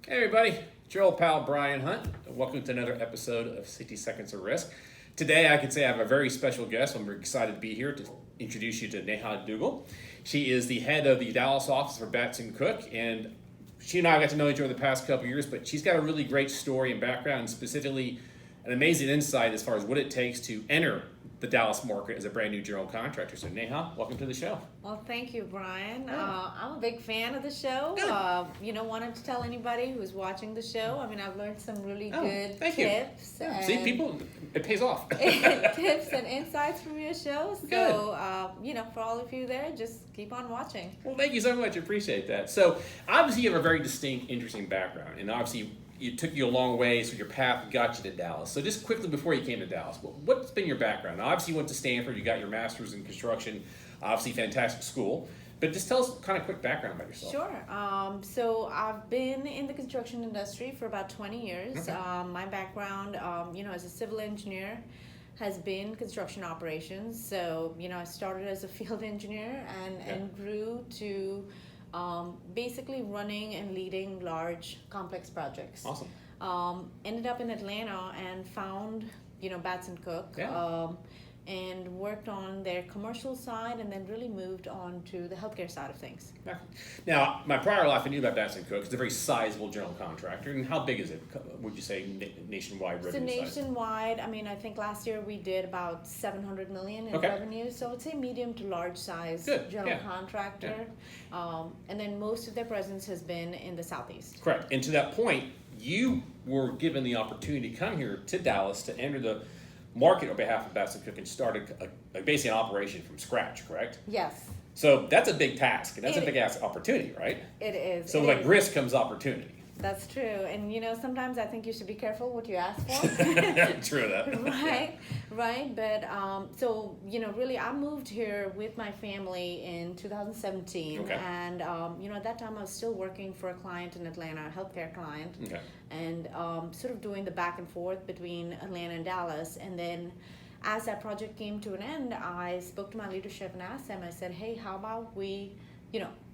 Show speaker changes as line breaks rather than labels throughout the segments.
Hey everybody, it's your old pal Brian Hunt. Welcome to another episode of 60 Seconds of Risk. Today I can say I have a very special guest. I'm excited to be here to introduce you to Neha Dugal. She is the head of the Dallas office for Batson Cook, and she and I got to know each other the past couple of years, but she's got a really great story and background, and specifically an amazing insight as far as what it takes to enter the Dallas market as a brand new general contractor. So Neha, welcome to the show.
Well, thank you, Brian. I'm a big fan of the show.
Good.
Wanted to tell anybody who's watching the show. I mean, I've learned some really good
thank
tips.
You. See, people, it pays off.
Tips and insights from your show. So,
Good.
For all of you there, just keep on watching.
Well, thank you so much. I appreciate that. So, obviously, you have a very distinct, interesting background, and obviously, it took you a long way, so your path got you to Dallas. So just quickly before you came to Dallas, what's been your background? Now, obviously, you went to Stanford, you got your master's in construction, obviously fantastic school, but just tell us kind of quick background about yourself.
Sure. So I've been in the construction industry for about 20 years.
Okay.
My background, as a civil engineer, has been construction operations. So, I started as a field engineer and grew to basically running and leading large complex projects.
Awesome.
Ended up in Atlanta and found Batson Cook.
Yeah.
And worked on their commercial side, and then really moved on to the healthcare side of things.
Now, my prior life, I knew about Batson Cook. It's a very sizable general contractor. And how big is it, would you say, nationwide revenue size?
So nationwide, I think last year we did about $700 million in
Okay.
revenue. So it's a medium to large size
Good.
general contractor. And then most of their presence has been in the Southeast.
Correct. And to that point, you were given the opportunity to come here to Dallas to enter the market on behalf of Batson Cook and started basically an operation from scratch, correct?
Yes,
So that's a big task, and that's a big ass opportunity, right?
it is.
So
It is.
risk comes opportunity.
That's true. And sometimes I think you should be careful what you ask for.
True that.
Right. But really, I moved here with my family in 2017.
Okay.
And, at that time I was still working for a client in Atlanta, a healthcare client.
Okay.
And sort of doing the back and forth between Atlanta and Dallas. And then as that project came to an end, I spoke to my leadership and asked them, I said, hey, how about we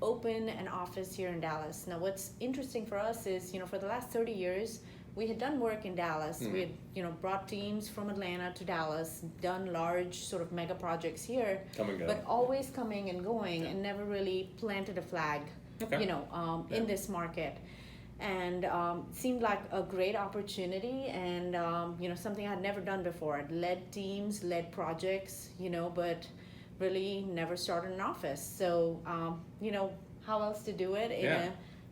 open an office here in Dallas. Now, what's interesting for us is, for the last 30 years, we had done work in Dallas.
Mm-hmm.
We had, brought teams from Atlanta to Dallas, done large sort of mega projects here,
Come and go.
but always coming and going, and never really planted a flag,
Okay.
in this market. And seemed like a great opportunity, and something I'd never done before. I'd led teams, led projects, but really never started an office. So, how else to do it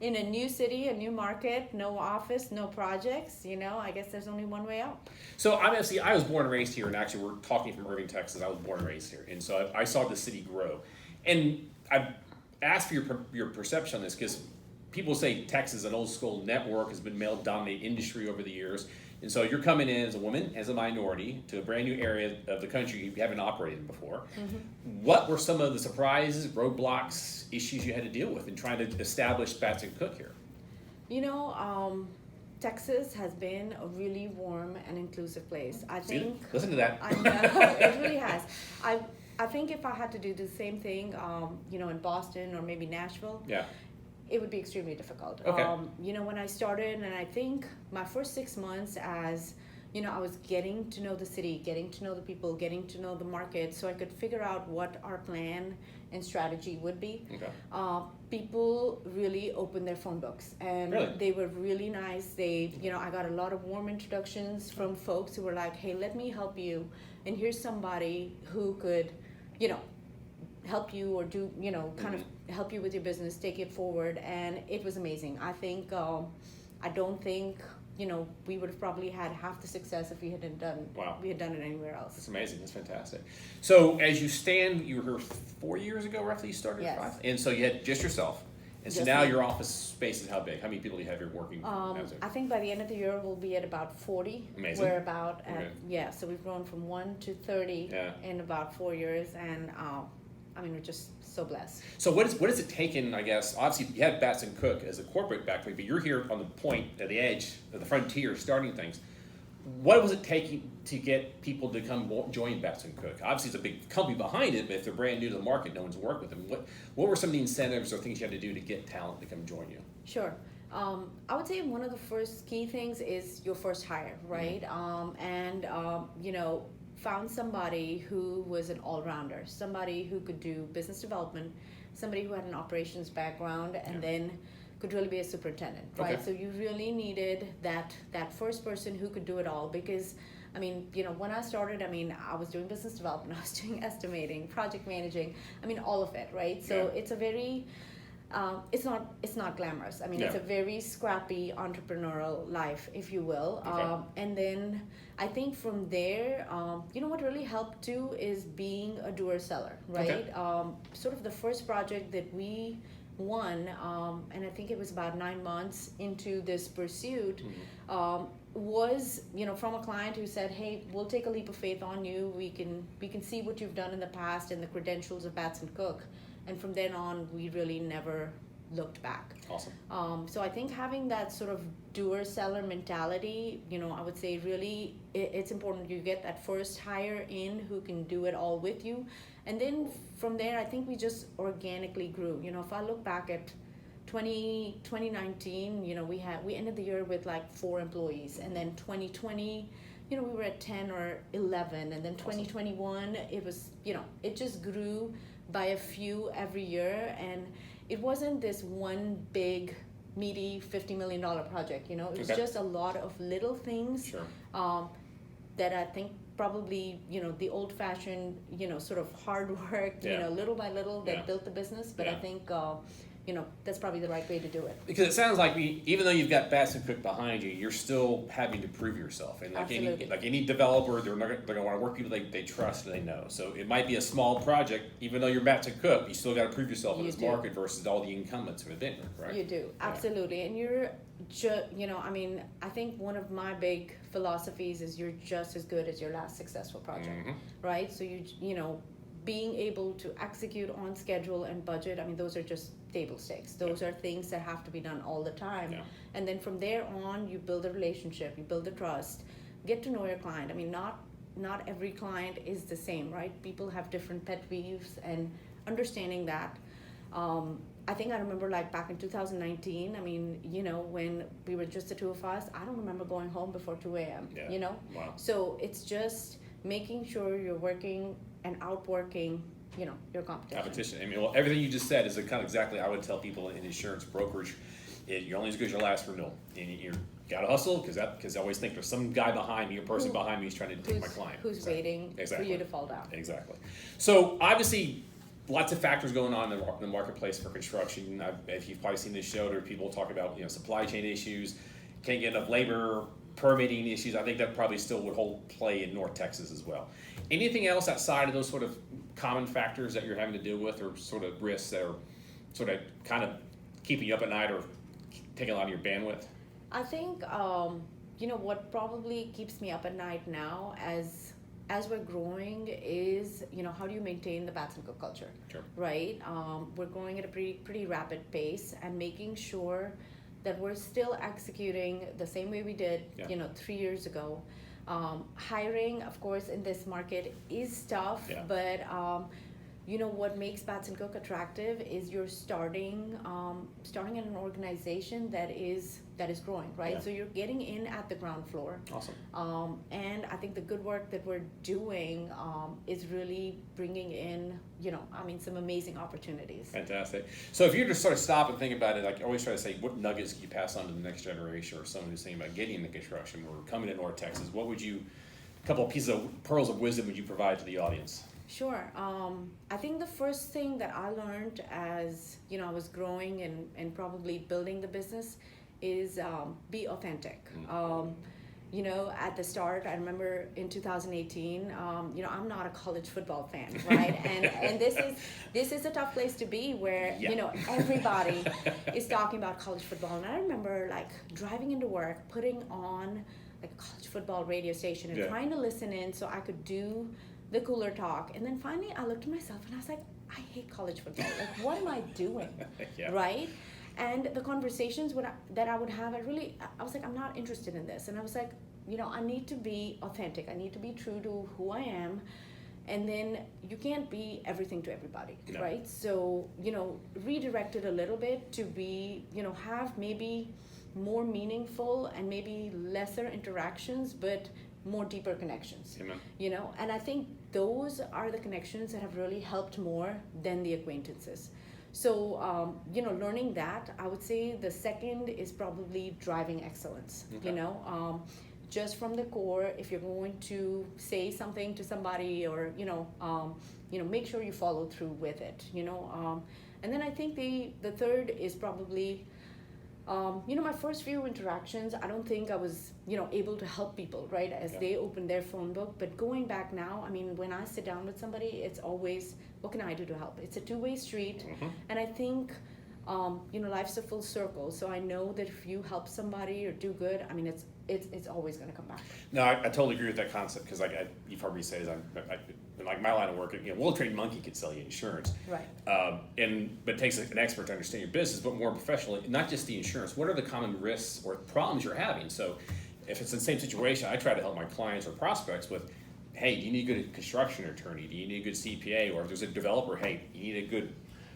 in a new city, a new market, no office, no projects, I guess there's only one way out.
So I was born and raised here, and actually we're talking from Irving, Texas. I was born and raised here, and so I saw the city grow. And I asked for your perception on this because people say Texas is an old school network, has been male-dominated industry over the years. And so you're coming in as a woman, as a minority, to a brand new area of the country you haven't operated in before. Mm-hmm. What were some of the surprises, roadblocks, issues you had to deal with in trying to establish Batson Cook here?
Texas has been a really warm and inclusive place. I think.
Listen to that.
I know, it really has. I think if I had to do the same thing, in Boston or maybe Nashville.
Yeah.
It would be extremely difficult.
Okay.
When I started, and I think my first 6 months as, I was getting to know the city, getting to know the people, getting to know the market, so I could figure out what our plan and strategy would be.
Okay.
People really opened their phone books, and
Really?
they were really nice. I got a lot of warm introductions from folks who were like, hey, let me help you, and here's somebody who could, help you or do, kind of help you with your business, take it forward. And it was amazing. I think, I don't think, we would have probably had half the success if we had done it anywhere else.
That's amazing. That's fantastic. So as you stand, you were here 4 years ago, roughly, you started?
Yes.
5? And so you had just yourself. And so
Just
now
me.
your office space is how big? How many people do you have here working?
I think by the end of the year we'll be at about 40.
Amazing.
We're about at,
Okay.
so we've grown from 1 to 30 in about 4 years, and we're just so blessed.
So what is it taken, I guess, obviously you had Batson Cook as a corporate background, but you're here on the point, at the edge, at the frontier, starting things. What was it taking to get people to come join Batson Cook? Obviously, it's a big company behind it, but if they're brand new to the market, no one's worked with them. What were some of the incentives or things you had to do to get talent to come join you?
Sure. I would say one of the first key things is your first hire, right? And you know, found somebody who was an all-rounder, somebody who could do business development, somebody who had an operations background, and then could really be a superintendent, right?
Okay.
So you really needed that first person who could do it all, because I mean, you know, when I started, I mean, I was doing business development, I was doing estimating, project managing, I mean, all of it, right? So it's a very it's not glamorous. I mean, it's a very scrappy entrepreneurial life, if you will. And then I think from there, you know, what really helped too is being a doer seller, right? Sort of the first project that we won, and I think it was about 9 months into this pursuit, was, you know, from a client who said, hey, we'll take a leap of faith on you. We can see what you've done in the past and the credentials of Batson Cook. And from then on, we really never looked back.
Awesome.
So I think having that sort of doer seller mentality, you know, I would say really it's important you get that first hire in who can do it all with you. And then from there, I think we just organically grew. You know, if I look back at 2019, you know, we ended the year with like 4 employees, and then 2020, you know, we were at 10 or 11, and then 2021, it was, you know, it just grew by a few every year, and it wasn't this one big meaty $50 million project, you know. It was just a lot of little things that I think probably, you know, the old-fashioned, you know, sort of hard work, you know, little by little that built the business. But I think you know, that's probably the right way to do it.
Because it sounds like even though you've got Batson Cook behind you, you're still having to prove yourself. And like any developer, they're going to want to work with people they trust and they know. So it might be a small project, even though you're Batson Cook, you still got to prove yourself in this market versus all the incumbents who have been there, right?
You do, absolutely. And you're you know, I mean, I think one of my big philosophies is you're just as good as your last successful project, right? So you know, being able to execute on schedule and budget, I mean, those are just table stakes. Those are things that have to be done all the time. And then from there on, you build a relationship, you build the trust, get to know your client. I mean, not every client is the same, right? People have different pet peeves, and understanding that. I think I remember like back in 2019, I mean, you know, when we were just the two of us, I don't remember going home before 2 a.m., you know? So it's just making sure you're working and outworking, you know, your competition.
I mean, well, everything you just said is kind of exactly I would tell people in insurance brokerage. You're only as good as your last renewal, and you gotta hustle because I always think there's some guy behind me, a person behind me who's trying to take my client.
Who's waiting for you to fall down.
Exactly. So obviously, lots of factors going on in the marketplace for construction. If you've probably seen this show, there are people talk about, you know, supply chain issues, can't get enough labor, permitting issues. I think that probably still would hold play in North Texas as well. Anything else outside of those sort of common factors that you're having to deal with, or sort of risks that are sort of kind of keeping you up at night or taking a lot of your bandwidth?
I think you know what probably keeps me up at night now as we're growing is, you know, how do you maintain the Batson Cook culture, right? We're growing at a pretty rapid pace, and making sure that we're still executing the same way we did, you know, 3 years ago. Hiring, of course, in this market is tough, but you know what makes Batson Cook attractive is you're starting in an organization that is growing, right? So you're getting in at the ground floor.
Awesome.
And I think the good work that we're doing is really bringing in, you know, I mean, some amazing opportunities.
Fantastic. So if you just sort of stop and think about it, like I always try to say, what nuggets can you pass on to the next generation, or someone who's thinking about getting into construction or coming to North Texas? What would you, a couple of pieces of pearls of wisdom would you provide to the audience?
Sure. I think the first thing that I learned as, you know, I was growing and probably building the business is be authentic. You know, at the start, I remember in 2018, you know, I'm not a college football fan, right? And this is a tough place to be where, you know, everybody is talking about college football. And I remember like driving into work, putting on like a college football radio station and trying to listen in so I could do the cooler talk. And then finally I looked at myself and I was like, I hate college football. Like, what am I doing? Right? And the conversations that I would have, I was like, I'm not interested in this. And I was like, you know, I need to be authentic. I need to be true to who I am. And then you can't be everything to everybody,
No.
right? So, redirect it a little bit to be, have maybe more meaningful and maybe lesser interactions, but more deeper connections.
Amen.
And I think those are the connections that have really helped more than the acquaintances. So, learning that, I would say the second is probably driving excellence.
Okay.
Just from the core, if you're going to say something to somebody, or make sure you follow through with it. And then I think the third is probably, my first few interactions, I don't think I was able to help people, right, as they opened their phone book. But going back now, I mean, when I sit down with somebody, it's always, what can I do to help? It's a two-way street. And I think life's a full circle. So I know that if you help somebody or do good, I mean, it's always going to come back.
No, I totally agree with that concept, because you've heard me say this, in like my line of work, Well Trained Monkey could sell you insurance.
Right.
But it takes an expert to understand your business, but more professionally, not just the insurance. What are the common risks or problems you're having? So if it's the same situation, I try to help my clients or prospects with, hey, do you need a good construction attorney? Do you need a good CPA? Or if there's a developer, hey, you need a good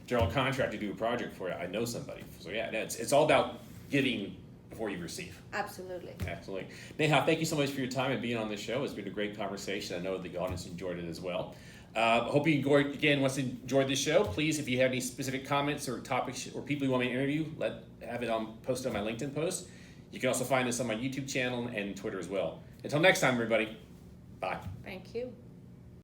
general contractor to do a project for you. I know somebody. So yeah, it's all about giving before you receive.
Absolutely.
Absolutely. Neha, thank you so much for your time and being on this show. It's been a great conversation. I know the audience enjoyed it as well. Hope you enjoyed this show. Please, if you have any specific comments or topics or people you want me to interview, have it posted on my LinkedIn post. You can also find us on my YouTube channel and Twitter as well. Until next time, everybody. Bye.
Thank you.